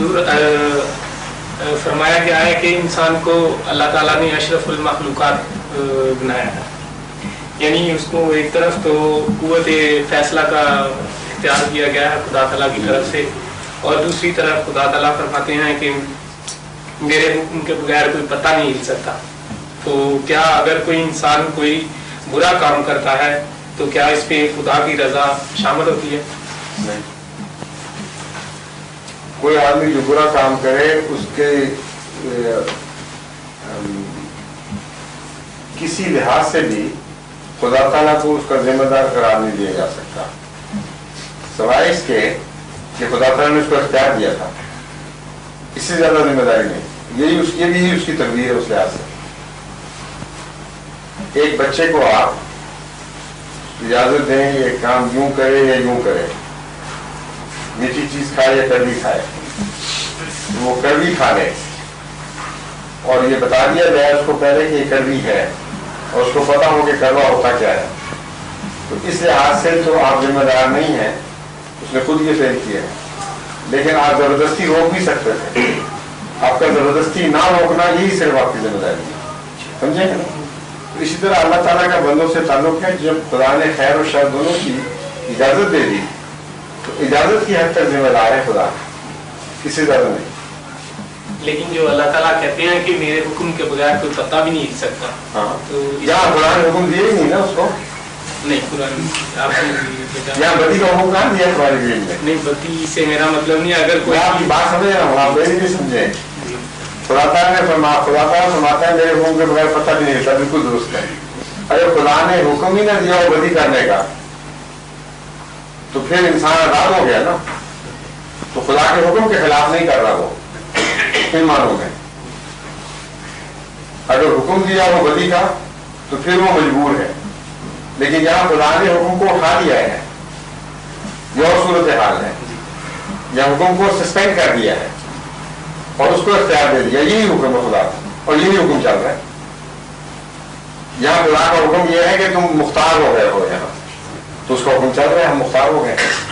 حضور فرمایا گیا ہے کہ انسان کو اللہ تعالیٰ نے اشرف المخلوقات بنایا ہے، یعنی اس کو ایک طرف تو قوت فیصلہ کا اختیار دیا گیا ہے خدا تعالیٰ کی طرف سے، اور دوسری طرف خدا تعالیٰ فرماتے ہیں کہ میرے حکم کے بغیر کوئی پتہ نہیں ہل سکتا۔ تو کیا اگر کوئی انسان کوئی برا کام کرتا ہے تو کیا اس پہ خدا کی رضا شامل ہوتی ہے؟ نہیں، کوئی آدمی جو برا کام کرے اس کے کسی لحاظ سے بھی خدا تعالیٰ کو اس کا ذمہ دار قرار نہیں دیا جا سکتا، سوائے اس کے کہ خدا تعالیٰ نے اس کو اختیار دیا تھا، اس سے زیادہ ذمہ داری نہیں۔ یہ بھی اس کی تقدیر ہے۔ اس لحاظ سے ایک بچے کو آپ اجازت دیں یہ کام یوں کرے یا یوں کرے، میٹھی چیز کھائے یا کڑوی کھائے، وہ کڑوی کھا لے اور یہ بتا دیا جائے اس کو پہلے کہ یہ کڑوی ہے اور اس کو پتا ہو کہ کڑوا ہوتا کیا ہے، تو اس لحاظ سے تو آپ ذمہ دار نہیں ہیں، اس نے خود یہ فیل کیا ہے۔ لیکن آپ زبردستی روک بھی سکتے تھے، آپ کا زبردستی نہ روکنا یہی صرف آپ کی ذمہ داری ہے، سمجھیں گے؟ اسی طرح اللہ تعالیٰ کا بندوں سے تعلق ہے، جب خدا نے خیر و شر دونوں کی اجازت دے دی تو اجازت کی حد تک ذمہ دار ہے خدا، کسی طرح نہیں۔ لیکن جو اللہ تعالیٰ کہتے ہیں کہ میرے حکم کے بغیر کوئی پتہ بھی نہیں ہل سکتا، ہاں، تو یہاں خدا نے حکم دیے ہی نہیں نا اس کو، نہیں قرآن آپ یہاں بدی کا حکم کہاں دیا تمہاری دین میں؟ نہیں، بدی سے میرا مطلب نہیں، اگر کوئی آپ کی بات سمجھ رہا ہوں، آپ میری نہیں سمجھے۔ خدا تعالیٰ نے خدا تعالیٰ فرماتا ہے میرے حکم کے بغیر پتہ بھی نہیں ہلتا، بالکل درست ہے۔ اگر خدا نے حکم ہی نہ دیا ہو بدی کرنے کا تو پھر انسان آزاد ہو گیا نا، تو خدا کے حکم کے خلاف نہیں کر رہا وہ، کن معنوں میں؟ اگر حکم دیا ہو بدی کا تو پھر وہ مجبور ہے، لیکن یہاں خدا نے حکم کو اٹھا دیا ہے، یہ اور صورتحال ہے، یا حکم کو سسپینڈ کر دیا ہے اور اس کو اختیار دے دیا، یہی حکم ہے خدا، اور یہی حکم چل رہا ہے۔ یہاں خدا کا حکم یہ ہے کہ تم مختار ہو گئے ہو یہاں، تو اس کا حکم چل رہا ہے، ہم مختار ہو گئے ہیں۔